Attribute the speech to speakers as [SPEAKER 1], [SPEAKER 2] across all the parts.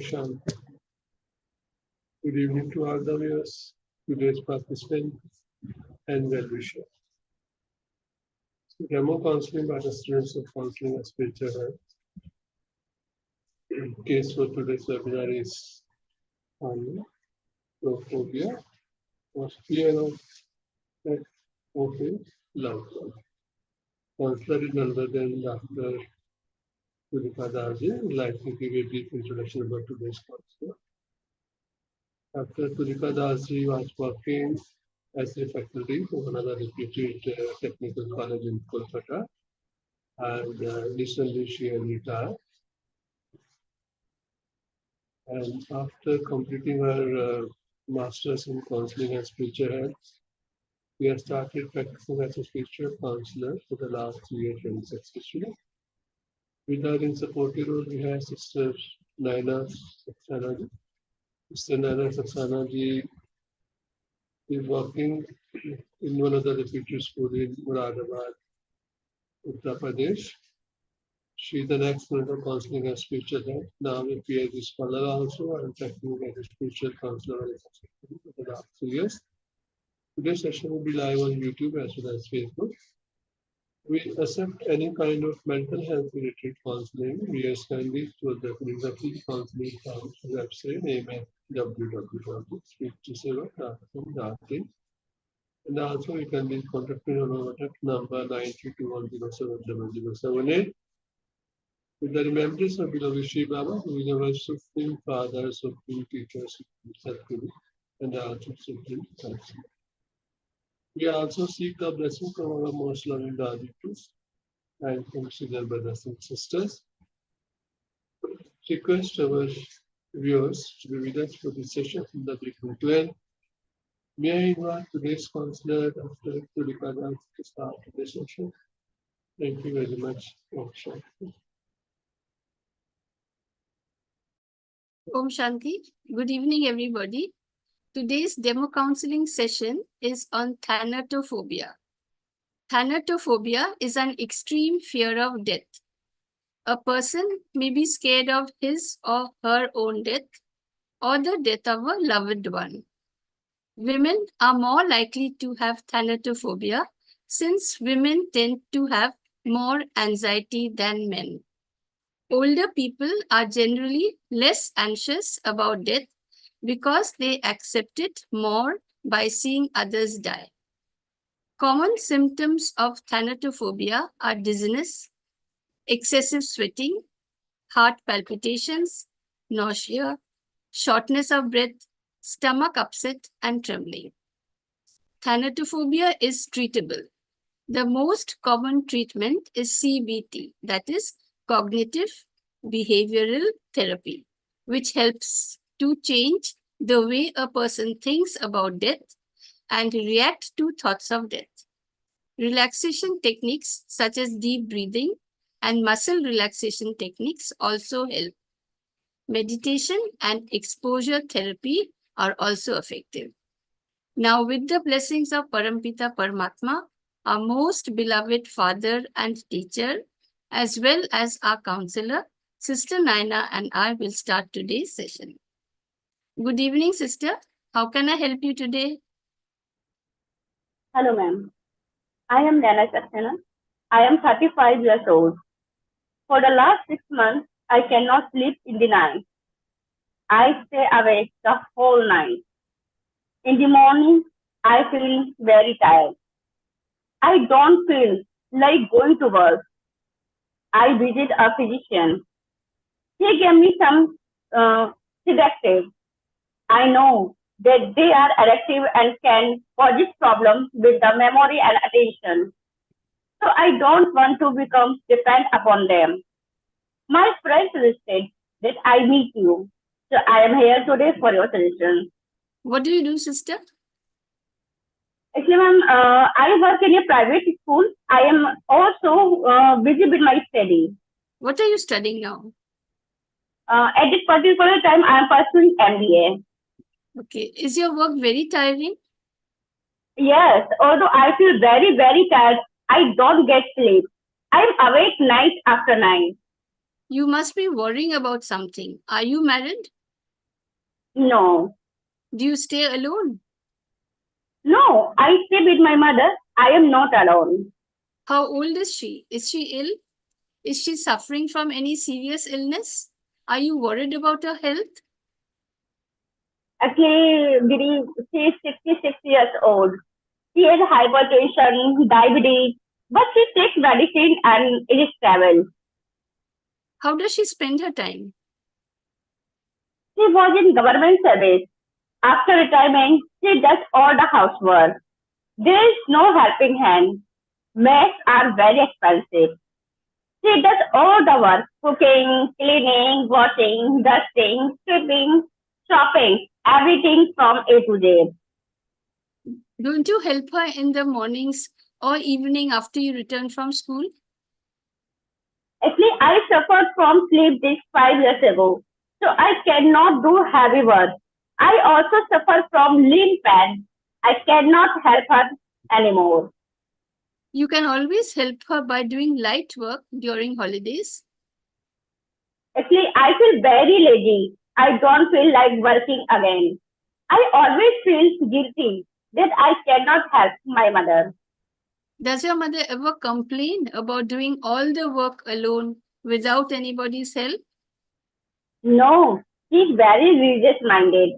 [SPEAKER 1] Shanti. Good evening to all the viewers, today's participants, and well-wishers. Demo counseling by the students of counseling and spiritual health. Case for today's webinar is on thanatophobia, or fear of love. Counselor is none other than Dr. Tulika. Would like to give a brief introduction about today's counselor. Dr. Tulika was working as a faculty for another reputed technical college in Kolkata, and recently she retired. And after completing her master's in counseling and spiritual health, we have started practicing as a spiritual counselor for the last 3 years and successfully. With her in supportive role, we have Sister Naina Saxana. Sister Naina Saxana is working in one of the reputed schools in Muradabad, Uttar Pradesh. She is an expert of counseling and spiritual health. Now a PhD scholar also and practicing as a spiritual counselor for the last 2 years. Today's session will be live on YouTube as well as Facebook. We accept any kind of mental health related counseling. We are kindly to the free counseling website named www.speaktoseva.in. And also you can be contacted on our WhatsApp number 9221070078 with the remembrance of beloved Shri Baba, who is our Supreme Father, Supreme Teacher, Supreme Sadguru, and also Supreme Counselor. We also seek the blessing from our most loving Daditus and consider brothers and sisters. Request our viewers to be with us for this session from the beginning to end. May I invite today's counselor, Dr. Tulika, to start today's session. Thank you very much.
[SPEAKER 2] Om Shanti. Good evening, everybody. Today's demo counseling session is on thanatophobia. Thanatophobia is an extreme fear of death. A person may be scared of his or her own death or the death of a loved one. Women are more likely to have thanatophobia since women tend to have more anxiety than men. Older people are generally less anxious about death because they accept it more by seeing others die. Common symptoms of thanatophobia are dizziness, excessive sweating, heart palpitations, nausea, shortness of breath, stomach upset, and trembling. Thanatophobia is treatable. The most common treatment is CBT, that is Cognitive Behavioural Therapy, which helps to change the way a person thinks about death and react to thoughts of death. Relaxation techniques such as deep breathing and muscle relaxation techniques also help. Meditation and exposure therapy are also effective. Now, with the blessings of Parampita Paramatma, our most beloved Father and Teacher, as well as our counselor, Sister Naina and I will start today's session. Good evening, sister. How can I help you today?
[SPEAKER 3] Hello, ma'am. I am Naina Saxena. I am 35 years old. For the last 6 months, I cannot sleep in the night. I stay awake the whole night. In the morning, I feel very tired. I don't feel like going to work. I visit a physician. He gave me some sedatives. I know that they are addictive and can cause problems with the memory and attention. So I don't want to become dependent upon them. My friend suggested that I meet you. So I am here today for your suggestion.
[SPEAKER 2] What do you do, sister?
[SPEAKER 3] Actually, ma'am, I work in a private school. I am also busy with my study.
[SPEAKER 2] What are you studying now?
[SPEAKER 3] At this particular time, I am pursuing MBA.
[SPEAKER 2] Okay. Is your work very tiring?
[SPEAKER 3] Yes. Although I feel very, very tired, I don't get sleep. I am awake night after night.
[SPEAKER 2] You must be worrying about something. Are you married?
[SPEAKER 3] No.
[SPEAKER 2] Do you stay alone?
[SPEAKER 3] No, I stay with my mother. I am not alone.
[SPEAKER 2] How old is she? Is she ill? Is she suffering from any serious illness? Are you worried about her health?
[SPEAKER 3] Actually, Didi, she is 66 years old. She has hypertension, diabetes, but she takes medicine and it is travel.
[SPEAKER 2] How does she spend her time?
[SPEAKER 3] She was in government service. After retirement, she does all the housework. There is no helping hand. Maids are very expensive. She does all the work, cooking, cleaning, washing, dusting, sweeping, shopping, everything from A to Z.
[SPEAKER 2] Don't you help her in the mornings or evening after you return from school?
[SPEAKER 3] Actually, I suffered from sleep this 5 years ago, so I cannot do heavy work. I also suffer from limb pain. I cannot help her anymore.
[SPEAKER 2] You can always help her by doing light work during holidays.
[SPEAKER 3] Actually, I feel very lazy. I don't feel like working again. I always feel guilty that I cannot help my mother.
[SPEAKER 2] Does your mother ever complain about doing all the work alone without anybody's help?
[SPEAKER 3] No, she's very religious minded.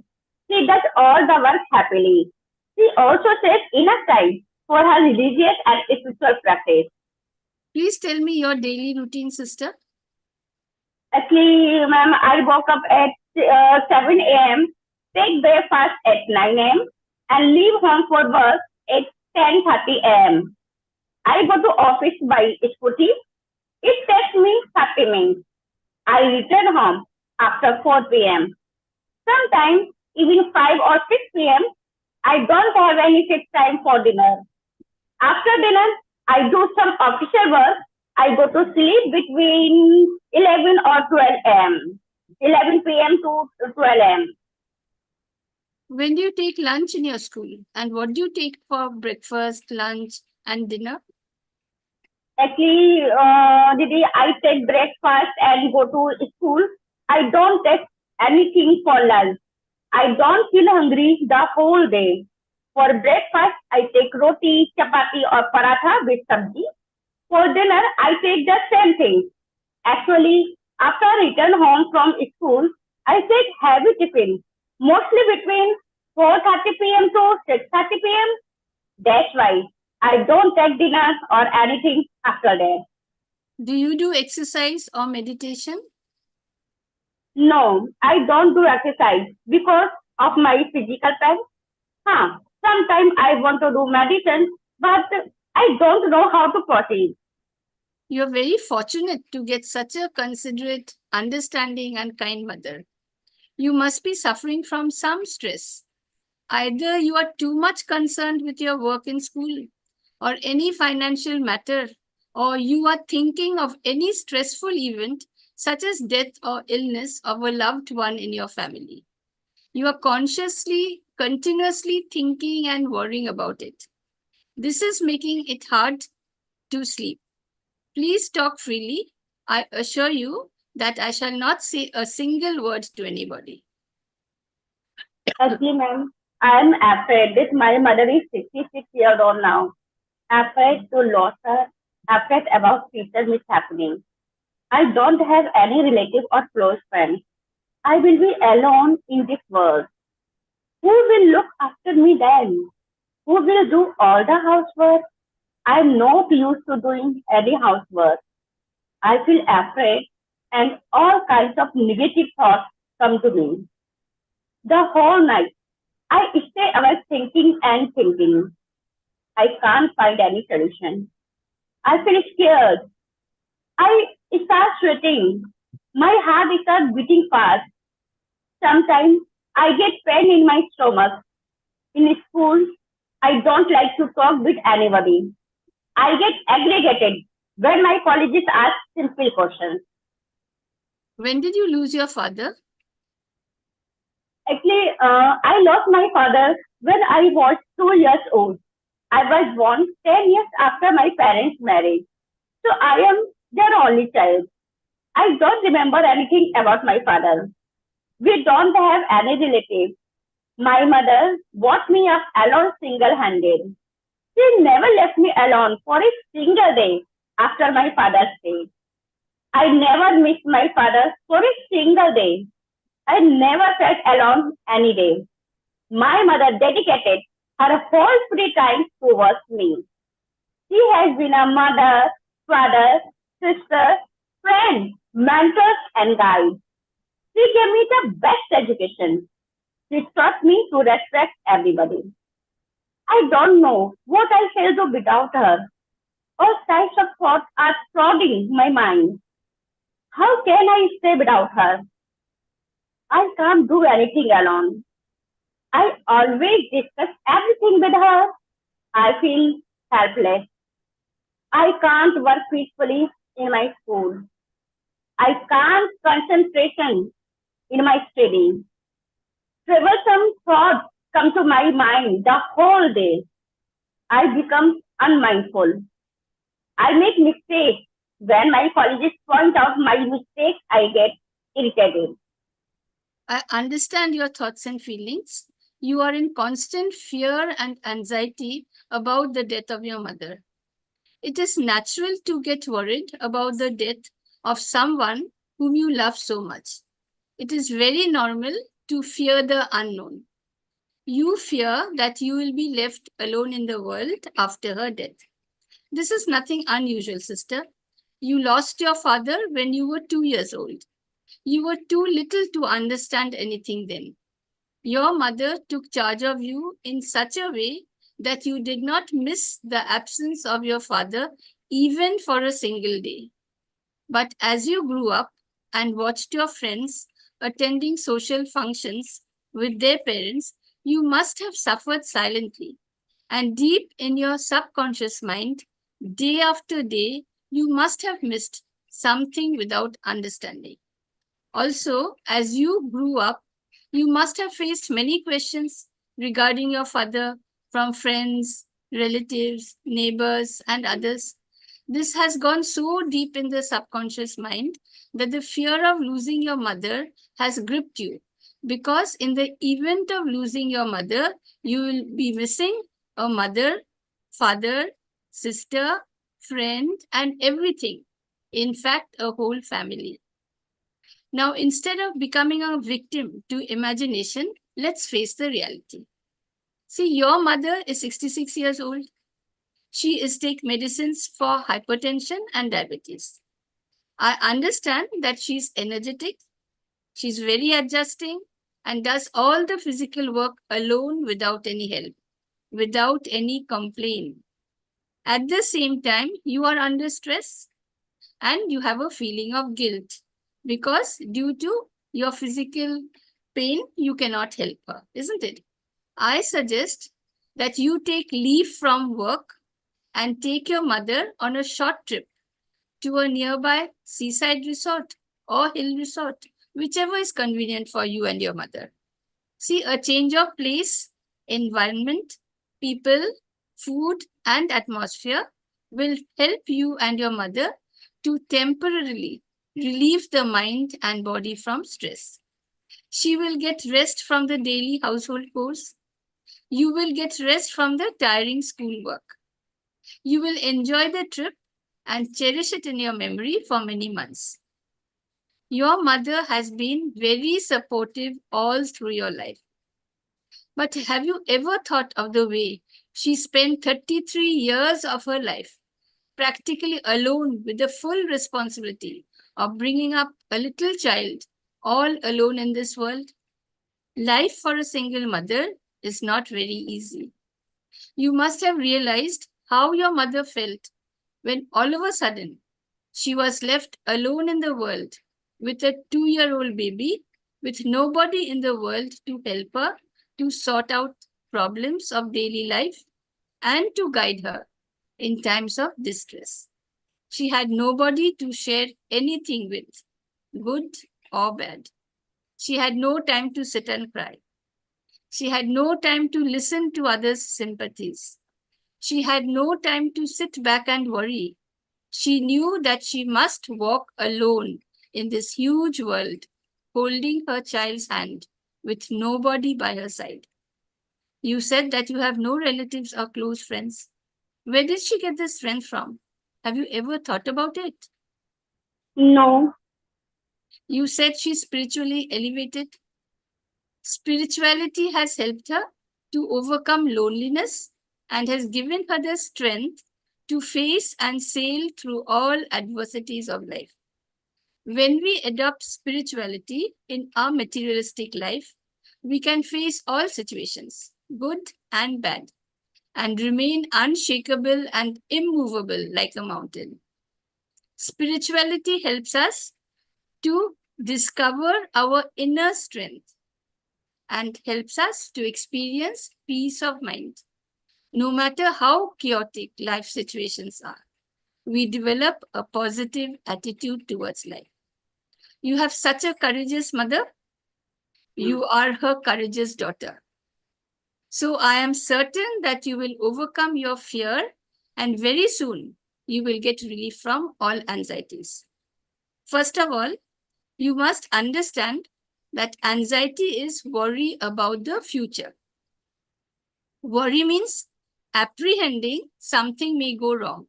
[SPEAKER 3] She does all the work happily. She also saves enough time for her religious and spiritual practice.
[SPEAKER 2] Please tell me your daily routine, sister.
[SPEAKER 3] Actually, ma'am, I woke up at 7 a.m., take breakfast at 9 a.m., and leave home for work at 10:30 a.m. I go to office by scooty. It takes me 30 minutes. I return home after 4 p.m. Sometimes even 5 or 6 p.m. I don't have any fixed time for dinner. After dinner, I do some official work. I go to sleep between 11 or 12 a.m. 11 p.m. to 12 a.m.
[SPEAKER 2] When do you take lunch in your school? And what do you take for breakfast, lunch, and dinner?
[SPEAKER 3] Actually, Didi, I take breakfast and go to school. I don't take anything for lunch. I don't feel hungry the whole day. For breakfast, I take roti, chapati, or paratha with sabji. For dinner, I take the same thing. Actually, after I return home from school, I take heavy tiffin, mostly between 4:30 p.m. to 6:30 p.m. That's why I don't take dinner or anything after that.
[SPEAKER 2] Do you do exercise or meditation?
[SPEAKER 3] No, I don't do exercise because of my physical pain. Sometimes I want to do medicine, but I don't know how to proceed.
[SPEAKER 2] You're very fortunate to get such a considerate, understanding, and kind mother. You must be suffering from some stress. Either you are too much concerned with your work in school or any financial matter, or you are thinking of any stressful event such as death or illness of a loved one in your family. You are consciously, continuously thinking and worrying about it. This is making it hard to sleep. Please talk freely. I assure you that I shall not say a single word to anybody.
[SPEAKER 3] Actually, ma'am, I am afraid that my mother is 66 years old now. Afraid to lose her, afraid about future mishappening. I don't have any relative or close friends. I will be alone in this world. Who will look after me then? Who will do all the housework? I'm not used to doing any housework. I feel afraid and all kinds of negative thoughts come to me. The whole night, I stay awake thinking and thinking. I can't find any solution. I feel scared. I start sweating. My heart starts beating fast. Sometimes I get pain in my stomach. In school, I don't like to talk with anybody. I get aggregated when my colleagues ask simple questions.
[SPEAKER 2] When did you lose your father?
[SPEAKER 3] Actually, I lost my father when I was 2 years old. I was born 10 years after my parents' marriage. So I am their only child. I don't remember anything about my father. We don't have any relatives. My mother brought me up alone single-handed. She never left me alone for a single day after my father's death. I never missed my father for a single day. I never felt alone any day. My mother dedicated her whole free time towards me. She has been a mother, father, sister, friend, mentor, and guide. She gave me the best education. She taught me to respect everybody. I don't know what I shall do without her. All types of thoughts are crowding my mind. How can I stay without her? I can't do anything alone. I always discuss everything with her. I feel helpless. I can't work peacefully in my school. I can't concentration in my studies. Troublesome thoughts come to my mind the whole day. I become unmindful. I make mistakes. When my colleagues point out my mistakes, I get irritated.
[SPEAKER 2] I understand your thoughts and feelings. You are in constant fear and anxiety about the death of your mother. It is natural to get worried about the death of someone whom you love so much. It is very normal to fear the unknown. You fear that you will be left alone in the world after her death. This is nothing unusual, sister. You lost your father when you were 2 years old. You were too little to understand anything then. Your mother took charge of you in such a way that you did not miss the absence of your father even for a single day. But as you grew up and watched your friends attending social functions with their parents, you must have suffered silently. And deep in your subconscious mind, day after day, you must have missed something without understanding. Also, as you grew up, you must have faced many questions regarding your father from friends, relatives, neighbors, and others. This has gone so deep in the subconscious mind that the fear of losing your mother has gripped you. Because in the event of losing your mother, you will be missing a mother, father, sister, friend, and everything. In fact, a whole family. Now, instead of becoming a victim to imagination, let's face the reality. See, your mother is 66 years old. She is take medicines for hypertension and diabetes. I understand that she's energetic, she's very adjusting, and does all the physical work alone without any help, without any complaint. At the same time, you are under stress and you have a feeling of guilt because due to your physical pain, you cannot help her, isn't it? I suggest that you take leave from work and take your mother on a short trip to a nearby seaside resort or hill resort, whichever is convenient for you and your mother. See, a change of place, environment, people, food, and atmosphere will help you and your mother to temporarily relieve the mind and body from stress. She will get rest from the daily household chores. You will get rest from the tiring schoolwork. You will enjoy the trip and cherish it in your memory for many months. Your mother has been very supportive all through your life. But have you ever thought of the way she spent 33 years of her life practically alone with the full responsibility of bringing up a little child all alone in this world? Life for a single mother is not very easy. You must have realized how your mother felt when all of a sudden she was left alone in the world with a 2-year-old baby with nobody in the world to help her to sort out problems of daily life and to guide her in times of distress. She had nobody to share anything with, good or bad. She had no time to sit and cry. She had no time to listen to others' sympathies. She had no time to sit back and worry. She knew that she must walk alone in this huge world, holding her child's hand with nobody by her side. You said that you have no relatives or close friends. Where did she get this strength from? Have you ever thought about it?
[SPEAKER 3] No.
[SPEAKER 2] You said she's spiritually elevated. Spirituality has helped her to overcome loneliness and has given her the strength to face and sail through all adversities of life. When we adopt spirituality in our materialistic life, we can face all situations, good and bad, and remain unshakable and immovable like a mountain. Spirituality helps us to discover our inner strength and helps us to experience peace of mind. No matter how chaotic life situations are, we develop a positive attitude towards life. You have such a courageous mother. You are her courageous daughter. So I am certain that you will overcome your fear and very soon you will get relief from all anxieties. First of all, you must understand that anxiety is worry about the future. Worry means apprehending something may go wrong.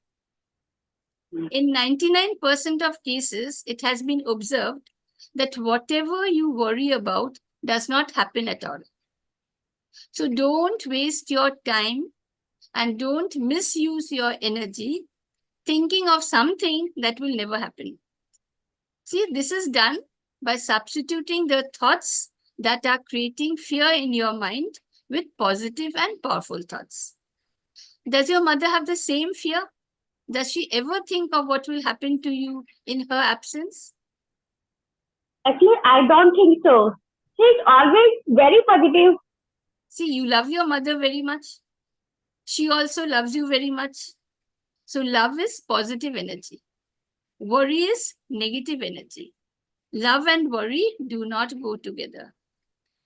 [SPEAKER 2] In 99% of cases, it has been observed that whatever you worry about does not happen at all. So don't waste your time and don't misuse your energy thinking of something that will never happen. See, this is done by substituting the thoughts that are creating fear in your mind with positive and powerful thoughts. Does your mother have the same fear? Does she ever think of what will happen to you in her absence?
[SPEAKER 3] Actually, I don't think so. She's always very positive.
[SPEAKER 2] See, you love your mother very much. She also loves you very much. So love is positive energy. Worry is negative energy. Love and worry do not go together.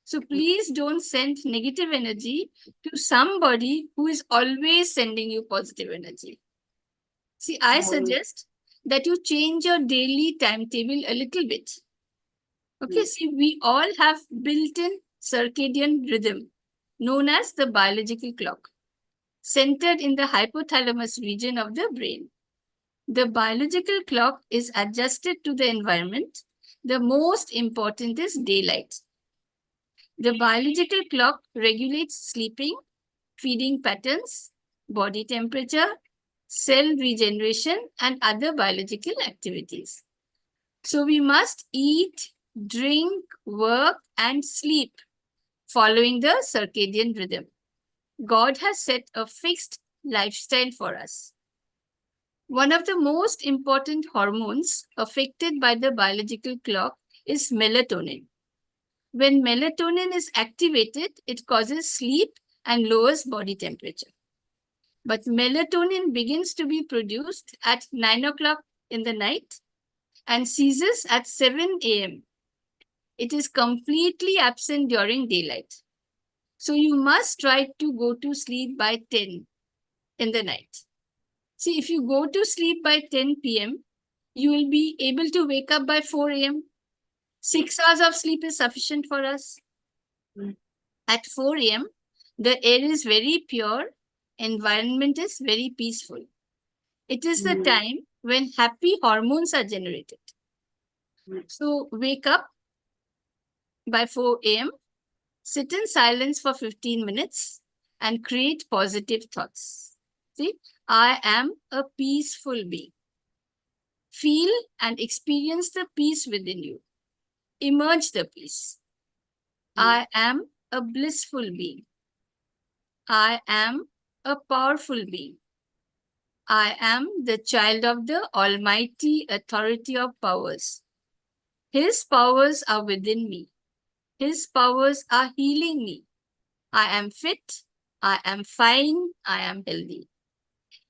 [SPEAKER 2] So please don't send negative energy to somebody who is always sending you positive energy. See, I suggest that you change your daily timetable a little bit. Okay, see, we all have built-in circadian rhythm known as the biological clock, centered in the hypothalamus region of the brain. The biological clock is adjusted to the environment. The most important is daylight. The biological clock regulates sleeping, feeding patterns, body temperature, cell regeneration, and other biological activities. So we must eat, drink, work, and sleep following the circadian rhythm. God has set a fixed lifestyle for us. One of the most important hormones affected by the biological clock is melatonin. When melatonin is activated, it causes sleep and lowers body temperature. But melatonin begins to be produced at 9 o'clock in the night and ceases at 7 a.m. It is completely absent during daylight. So you must try to go to sleep by 10 in the night. See, if you go to sleep by 10 p.m., you will be able to wake up by 4 a.m. 6 hours of sleep is sufficient for us. At 4 a.m., the air is very pure, environment is very peaceful. It is the time when happy hormones are generated. So wake up by 4 a.m., sit in silence for 15 minutes and create positive thoughts. See, I am a peaceful being. Feel and experience the peace within you. Emerge the peace. I am a blissful being. I am a powerful being. I am the child of the Almighty Authority of Powers. His powers are within me. His powers are healing me. I am fit. I am fine. I am healthy.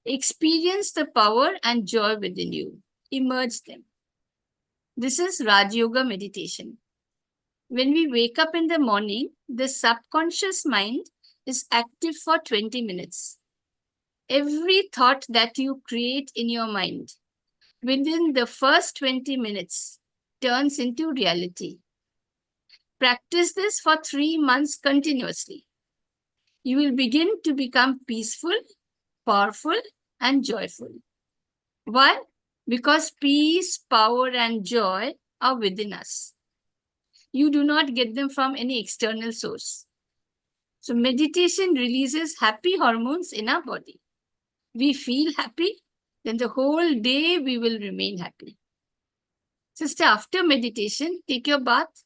[SPEAKER 2] Experience the power and joy within you. Emerge them. This is Raj Yoga meditation. When we wake up in the morning, the subconscious mind is active for 20 minutes. Every thought that you create in your mind, within the first 20 minutes, turns into reality. Practice this for 3 months continuously. You will begin to become peaceful, powerful, and joyful. Why? Because peace, power, and joy are within us. You do not get them from any external source. So meditation releases happy hormones in our body. We feel happy, then the whole day we will remain happy. Sister, after meditation, take your bath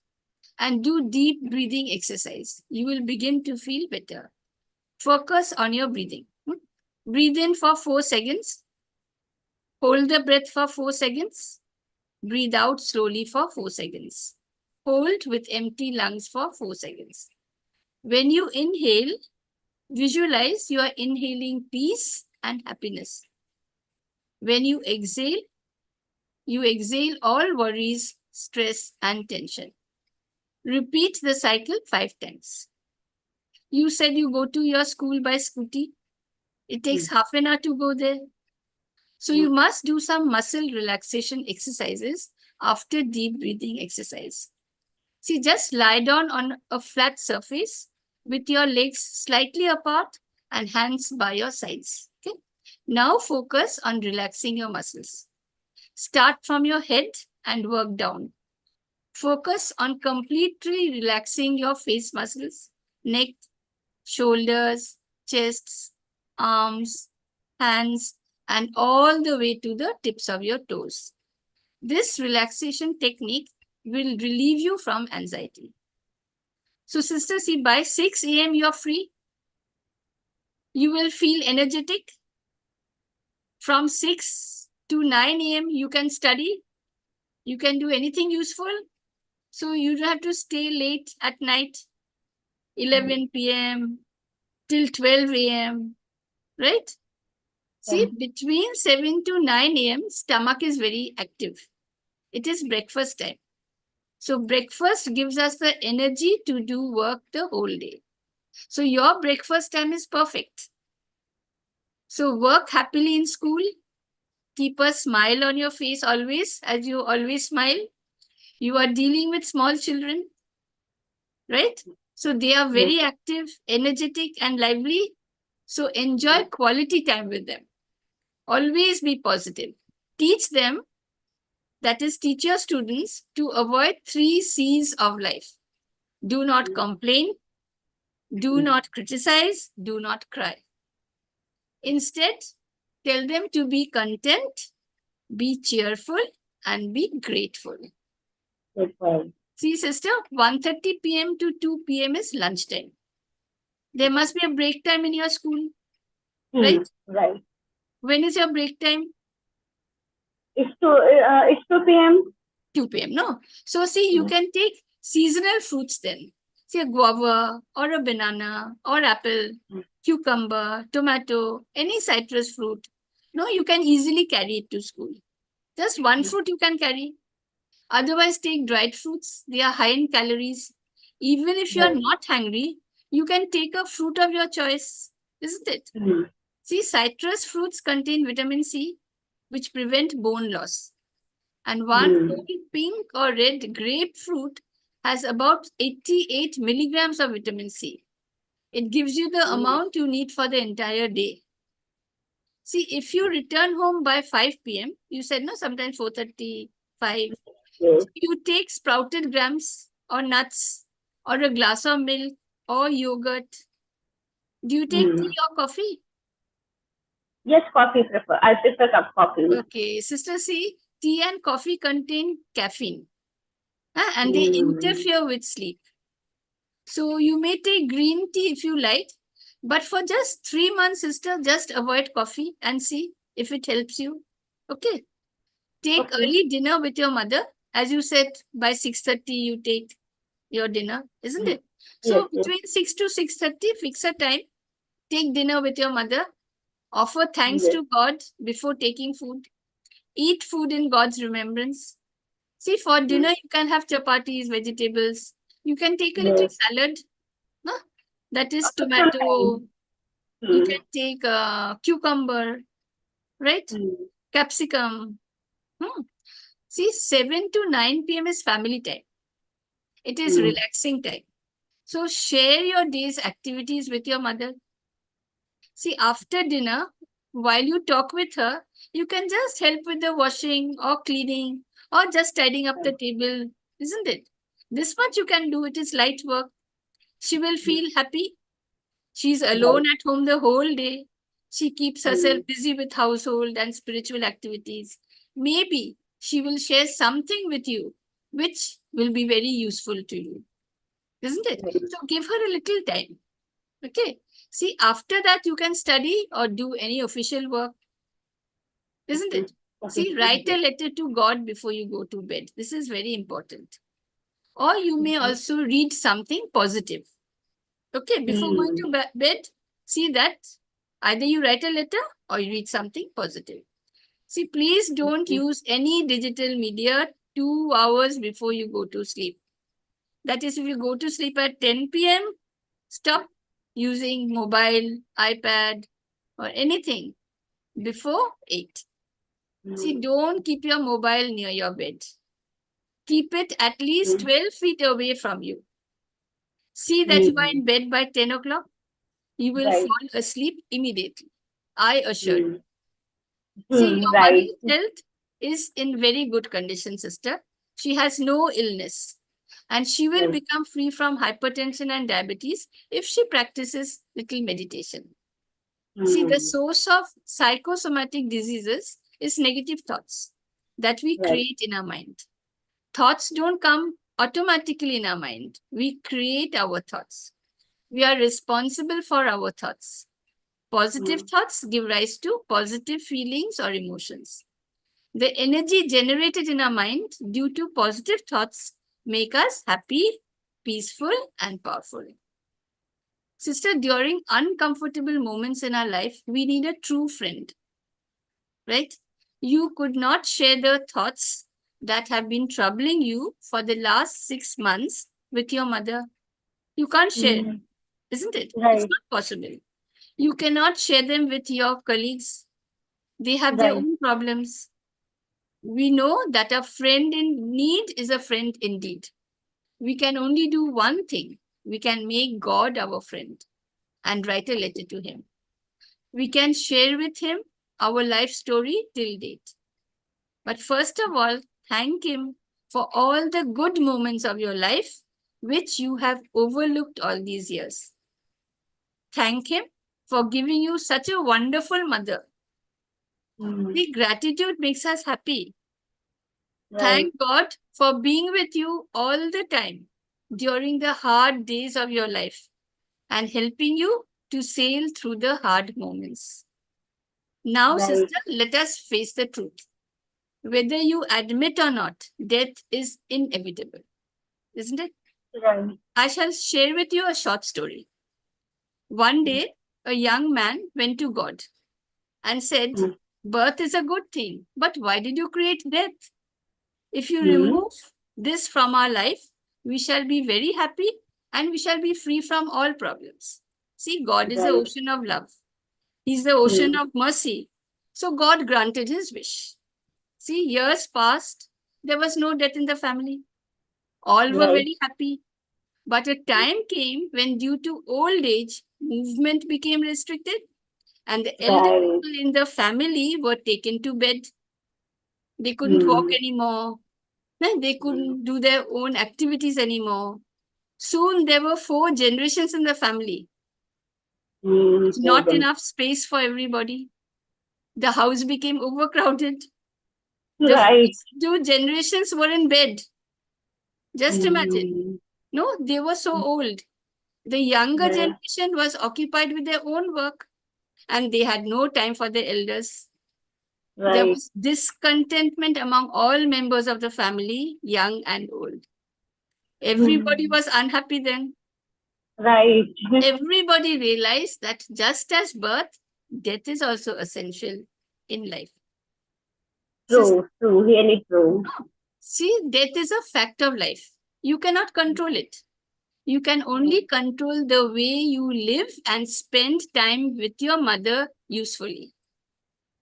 [SPEAKER 2] and do deep breathing exercise. You will begin to feel better. Focus on your breathing. Breathe in for 4 seconds. Hold the breath for 4 seconds. Breathe out slowly for 4 seconds. Hold with empty lungs for 4 seconds. When you inhale, visualize you are inhaling peace and happiness. When you exhale all worries, stress, and tension. Repeat the cycle 5 times. You said you go to your school by scooty. It takes half an hour to go there. So you must do some muscle relaxation exercises after deep breathing exercise. See, just lie down on a flat surface with your legs slightly apart and hands by your sides. Okay. Now focus on relaxing your muscles. Start from your head and work down. Focus on completely relaxing your face muscles, neck, shoulders, chests, arms, hands, and all the way to the tips of your toes. This relaxation technique will relieve you from anxiety. So sister, see, by 6 a.m. you are free. You will feel energetic. From 6 to 9 a.m. you can study. You can do anything useful. So you don't have to stay late at night, 11 p.m. till 12 a.m. Right? See, between 7 to 9 a.m., stomach is very active. It is breakfast time. So breakfast gives us the energy to do work the whole day. So your breakfast time is perfect. So work happily in school. Keep a smile on your face always, as you always smile. You are dealing with small children, right? So they are very active, energetic, and lively. So enjoy quality time with them. Always be positive. Teach them, that is, teach your students to avoid 3 C's of life. Do not complain, do not criticize, do not cry. Instead, tell them to be content, be cheerful, and be grateful. See, sister, 1:30 p.m. to 2 p.m. is lunchtime. There must be a break time in your school, right?
[SPEAKER 3] Right.
[SPEAKER 2] When is your break time?
[SPEAKER 3] It's 2 p.m.
[SPEAKER 2] 2 p.m. No. So see, you can take seasonal fruits then. See, a guava or a banana or apple, cucumber, tomato, any citrus fruit. No, you can easily carry it to school. Just one fruit you can carry. Otherwise, take dried fruits. They are high in calories. Even if you are not hungry, you can take a fruit of your choice, isn't it? See, citrus fruits contain vitamin C, which prevent bone loss. And one whole pink or red grapefruit has about 88 milligrams of vitamin C. It gives you the amount you need for the entire day. See, if you return home by 5 p.m., you said, no, sometimes 4:30, 5. So you take sprouted grams or nuts or a glass of milk or yogurt. Do you take tea or coffee?
[SPEAKER 3] Yes, coffee prefer. I prefer coffee.
[SPEAKER 2] Okay, sister, see, tea and coffee contain caffeine and they interfere with sleep. So you may take green tea if you like, but for just 3 months, sister, just avoid coffee and see if it helps you. Okay. Take early dinner with your mother. As you said, by 6:30 you take your dinner, isn't it? So between 6 to 6:30, fix a time. Take dinner with your mother. Offer thanks to God before taking food. Eat food in God's remembrance. See, for dinner, you can have chapatis, vegetables. You can take a little salad. No? That is tomato. You can take cucumber, right? Capsicum. See, 7 to 9 p.m. is family time. It is relaxing time. So share your day's activities with your mother. See, after dinner, while you talk with her, you can just help with the washing or cleaning or just tidying up the table, isn't it? This much you can do. It is light work. She will feel happy. She's alone at home the whole day. She keeps herself busy with household and spiritual activities. Maybe she will share something with you which will be very useful to you, isn't it? So give her a little time. Okay. See, after that, you can study or do any official work, isn't it? See, write a letter to God before you go to bed. This is very important. Or you may also read something positive. Okay, before going to bed, see that either you write a letter or you read something positive. See, please don't use any digital media 2 hours before you go to sleep. That is, if you go to sleep at 10 p.m., stop using mobile, iPad, or anything before 8. See, don't keep your mobile near your bed. Keep it at least 12 feet away from you. See that you are in bed by 10 o'clock. You will fall asleep immediately. I assure you. See, your mother's health is in very good condition, sister. She has no illness. And she will become free from hypertension and diabetes if she practices little meditation. See, the source of psychosomatic diseases is negative thoughts that we create in our mind. Thoughts don't come automatically in our mind. We create our thoughts. We are responsible for our thoughts. Positive thoughts give rise to positive feelings or emotions. The energy generated in our mind due to positive thoughts make us happy, peaceful, and powerful. Sister, during uncomfortable moments in our life, we need a true friend, right? You could not share the thoughts that have been troubling you for the last 6 months with your mother. You can't share, isn't it? It's not possible. You cannot share them with your colleagues. They have their own problems. We know that a friend in need is a friend indeed. We can only do one thing. We can make God our friend and write a letter to him. We can share with him our life story till date. But first of all, thank him for all the good moments of your life which you have overlooked all these years. Thank him for giving you such a wonderful mother. The gratitude makes us happy. Thank God for being with you all the time during the hard days of your life and helping you to sail through the hard moments. Now, sister, let us face the truth. Whether you admit or not, death is inevitable, isn't it? I shall share with you a short story. One day, a young man went to God and said, birth is a good thing, but why did you create death? If you remove this from our life, we shall be very happy and we shall be free from all problems. See, God is the ocean of love. He's the ocean of mercy. So God granted his wish. See, years passed. There was no death in the family. All were very happy. But a time came when due to old age, movement became restricted and the elder people in the family were taken to bed. They couldn't walk anymore. They couldn't do their own activities anymore. Soon there were 4 generations in the family. Not enough space for everybody. The house became overcrowded. The first 2 generations were in bed. Just imagine. No, they were so old. The younger generation was occupied with their own work and they had no time for the elders. There was discontentment among all members of the family, young and old. Everybody was unhappy then. Everybody realized that just as birth, death is also essential in life.
[SPEAKER 3] True, really true.
[SPEAKER 2] See, death is a fact of life. You cannot control it. You can only control the way you live and spend time with your mother usefully.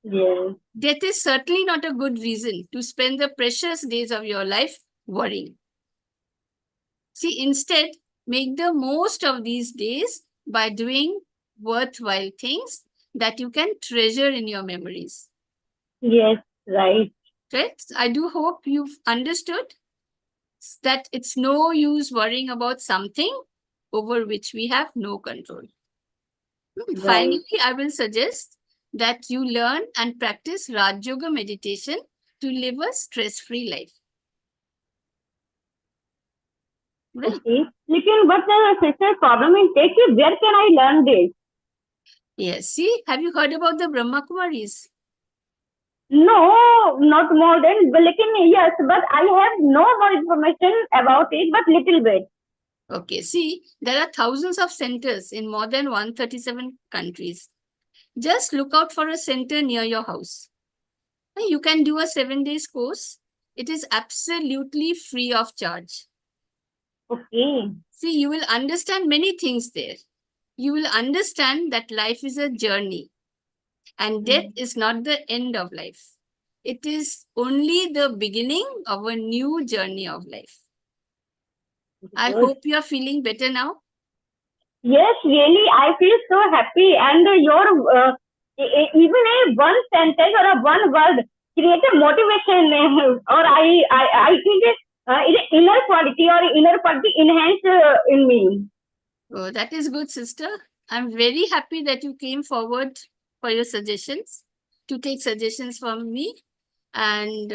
[SPEAKER 3] Yes.
[SPEAKER 2] Death is certainly not a good reason to spend the precious days of your life worrying. See, instead, make the most of these days by doing worthwhile things that you can treasure in your memories.
[SPEAKER 3] Yes, right.
[SPEAKER 2] Right? I do hope you've understood that it's no use worrying about something over which we have no control.
[SPEAKER 3] Right.
[SPEAKER 2] Finally, I will suggest that you learn and practice Raj Yoga meditation to live a stress-free life. Right?
[SPEAKER 3] Okay. Lekin, but the sister problem in take it, where can I learn this?
[SPEAKER 2] Yes. See, have you heard about the Brahma Kumaris?
[SPEAKER 3] No, not more than, lekin, yes, but I have no more information about it, but little bit.
[SPEAKER 2] Okay, see, there are thousands of centers in more than 137 countries. Just look out for a center near your house. You can do a 7 days course. It is absolutely free of charge.
[SPEAKER 3] Okay.
[SPEAKER 2] See, you will understand many things there. You will understand that life is a journey and death is not the end of life. It is only the beginning of a new journey of life. I
[SPEAKER 3] Good.
[SPEAKER 2] hope you are feeling better now.
[SPEAKER 3] Yes, really, I feel so happy. And your even a one sentence or a one word create a motivation, or I think it inner quality or inner quality enhance in me.
[SPEAKER 2] Oh, that is good, sister. I'm very happy that you came forward for your suggestions, to take suggestions from me. And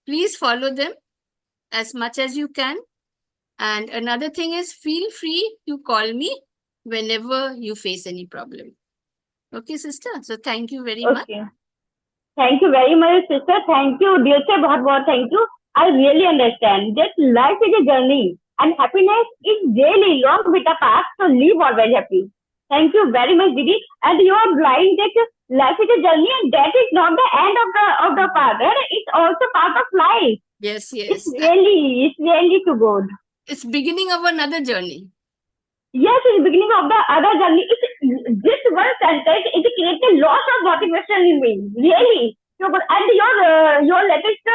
[SPEAKER 2] please follow them as much as you can. And another thing is, feel free to call me whenever you face any problem. Okay, sister? So thank you very much.
[SPEAKER 3] Okay. Thank you very much, sister. Thank you, dear sir. बहुत thank you. I really understand that life is a journey and happiness is really long with a path, so live always happy. Thank you very much, Didi. And you are blind that life is a journey and that is not the end of the path. Right? It's also part of life.
[SPEAKER 2] Yes,
[SPEAKER 3] It's
[SPEAKER 2] yes.
[SPEAKER 3] really too good.
[SPEAKER 2] It's beginning of another journey.
[SPEAKER 3] Yes, it's beginning of the other journey. It's this one sentence it creates a lot of motivation in me. Really. So good. And your latest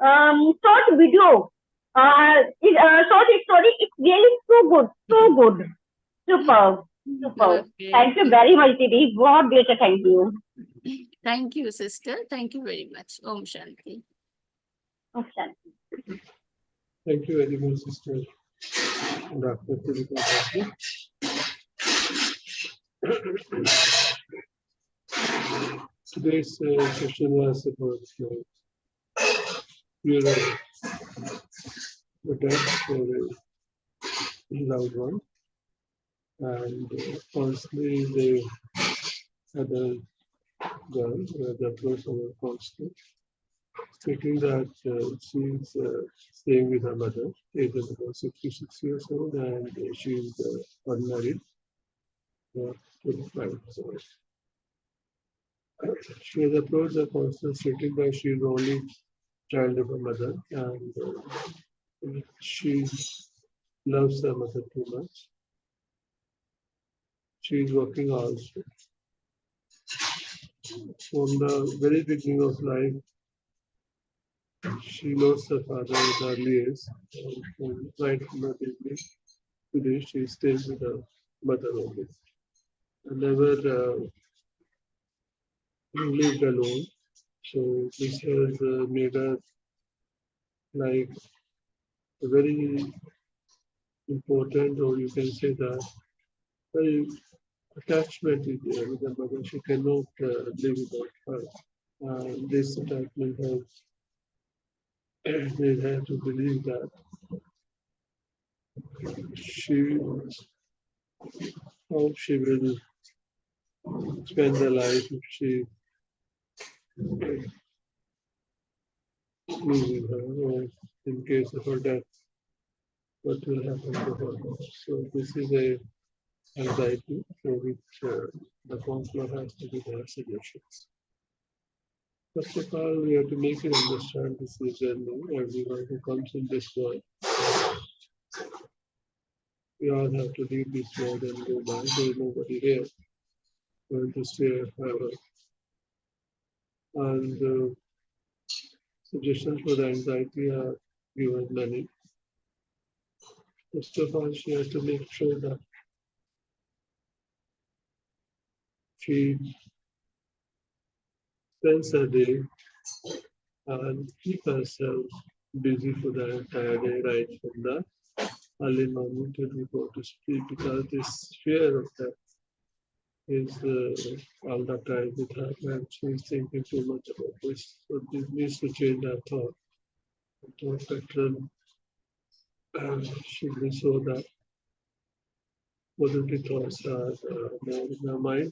[SPEAKER 3] short video, short story, it's really too good, too good, superb, superb.
[SPEAKER 2] Okay.
[SPEAKER 3] Thank you very much, Didi. God bless you. Thank you.
[SPEAKER 2] Thank you, sister. Thank you very much. Om Shanti.
[SPEAKER 3] Okay.
[SPEAKER 1] Thank you very much, Sister Dr. Tulika. Today's session was about funeral, the death for a loved one, and constantly the other girl, the person was constant, stating that she's staying with her mother, age is about 66 years old, and she's unmarried, 25 years old. She has approached the counselor stating that she is the only child of her mother and she loves her mother too much. She is working also. From the very beginning of life, she lost her father at early age. And right from her beginning, today she stays with her mother only. And never lived alone. So this has made her like a very important, or you can say that very attachment is there with the mother. She cannot live without her. This attachment has made her to believe that she how she will spend her life if she loses her, or in case of her death, what will happen to her. So this is a anxiety for which the counselor has to give her suggestions. First of all, we have to make it understand this is a journey. Everyone who comes in this world, we all have to leave this world and go by. There is nobody here going to stay forever. And suggestions for the anxiety are given many. First of all, she has to make sure that she spends her day and keep herself busy for the entire day, right from the early morning till we go to sleep, because this fear of that is all the time with her, and she's thinking too much about this. So this needs to change her thought. The thought pattern should be so that positive thoughts are more in her mind.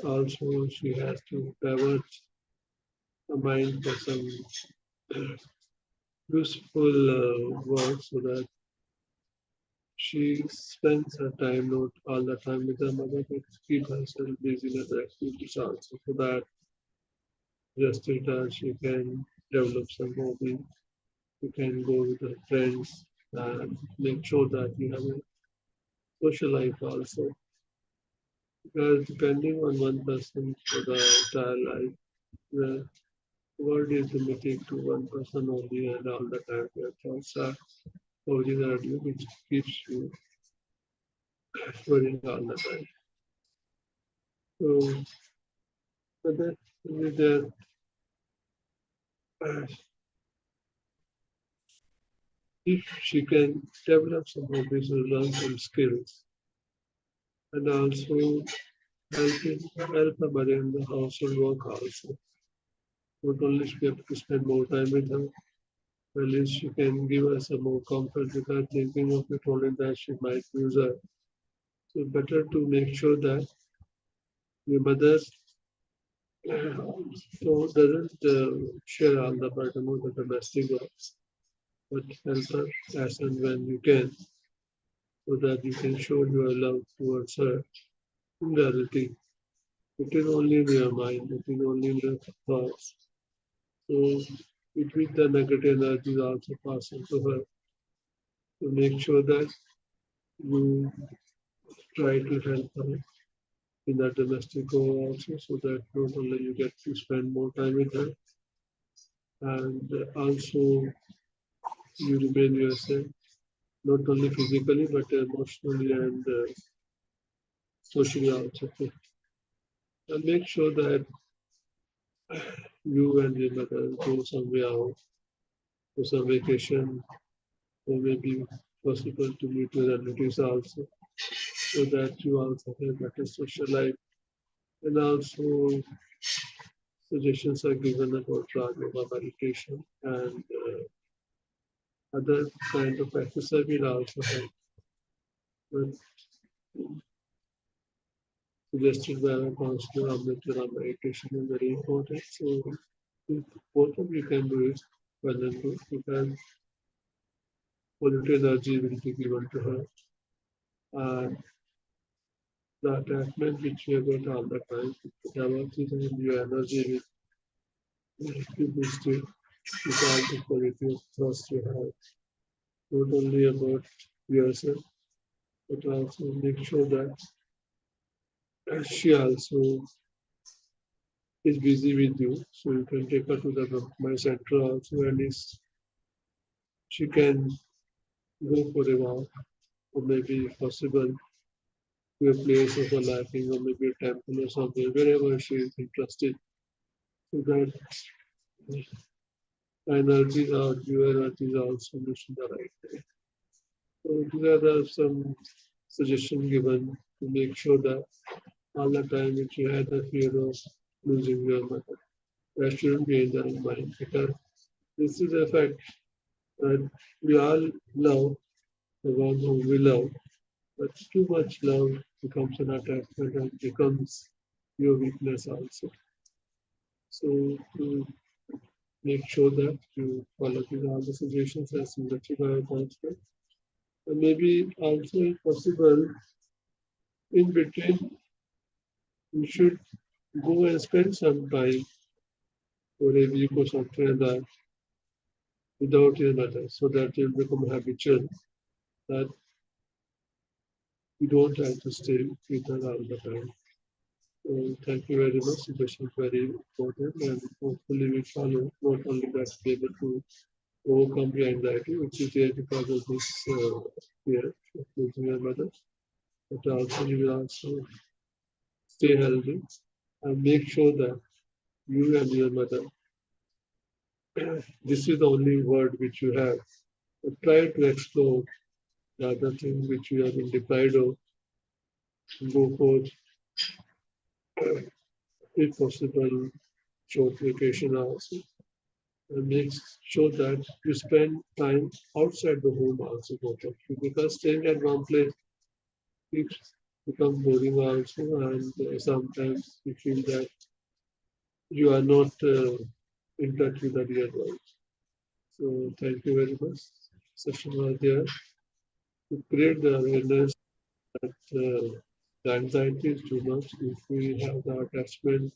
[SPEAKER 1] Also, she has to divert her mind for some useful work so that she spends her time not all the time with her mother, but keep herself busy in other activities also. So that just in time she can develop some hobby. You can go with her friends and make sure that you have a social life also. Because depending on one person for the entire life, the world is limited to one person only, and all the time your thoughts are holding around you, which keeps you worrying all the time. So, but that with the if she can develop some hobbies or learn some skills, and also help her mother in the household work also. Not only she have to spend more time with her, at least she can give her some more comfort without thinking of it only that she might use her. So better to make sure that your mother so doesn't share all the burden of the domestic works, but help her as and when you can, so that you can show your love towards her in reality. It is only in your mind, it is only in your thoughts. So between the negative energy also passing to her, to make sure that you try to help her in the domestic goal also, so that not only you get to spend more time with her, and also you remain yourself, not only physically but emotionally and socially also. And make sure that you and your mother go somewhere out for some vacation, or maybe possible to meet your relatives also, so that you also have better social life. And also suggestions are given about Raga yoga meditation and other kind of exercise will also help. But suggested by our counselor, Amrita, meditation is very important. So if both of you can do it, well and good, because positive energy will be given to her. And the attachment which you have got all the time, the your energy will be boosted with all the positive thoughts you have, not only about yourself, but also make sure that she also is busy with you. So you can take her to the my center also, and she can go for a walk, or maybe if possible to a place of her liking, or maybe a temple or something, wherever she is interested, so that energies are your energies are also used in the right way. So these are some suggestions given to make sure that all the time which you had the fear of losing your mother, that shouldn't be in your mind, because this is a fact that we all love the one whom we love, but too much love becomes an attachment and becomes your weakness also. So to make sure that you follow all the suggestions as suggested by our counselor. And maybe also if possible, in between, you should go and spend some time for a week or something like that without your mother, so that you'll become habitual that you don't have to stay with her all the time. Thank you very much. This is very important, and hopefully we follow not only that be able to overcome the anxiety which is there because of this fear of losing your mother, but also you will also stay healthy and make sure that you and your mother, this is the only word which you have. But try to explore the other things which you have been deprived of. Go for, if possible, short vacation also. And make sure that you spend time outside the home also both of you, because staying at one place it becomes boring also, and sometimes you feel that you are not in touch with the real world. So thank you very much. Session was there to create the awareness that the anxiety is too much. If we have the attachment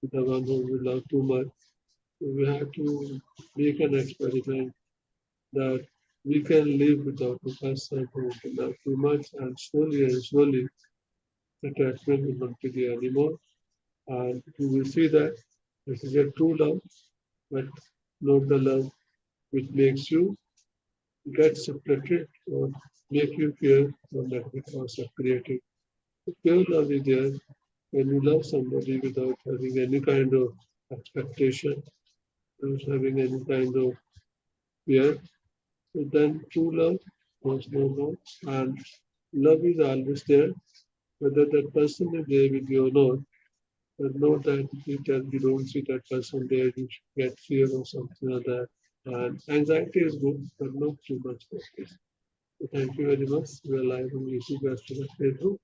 [SPEAKER 1] to the one whom we love too much, we have to make an experiment that we can live without a person who we love too much, and slowly the attachment will not be there anymore. And you will see that this is a true love, but not the love which makes you get separated or make you fear from that because of created. The pure love is there when you love somebody without having any kind of expectation, without having any kind of fear. So then true love was no more. And love is always there, whether that person is there with you or not. But know that you don't see that person there, you get fear or something like that. And anxiety is good, but not too much of it. So thank you very much. We are live on YouTube as well as Facebook.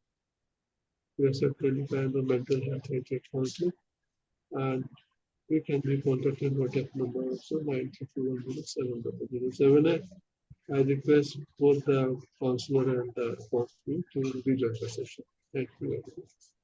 [SPEAKER 1] We accept any kind of mental health related counseling. And we can be contacted on WhatsApp number also 932107078. I request both the counselor and the counselor to rejoin the session. Thank you very much.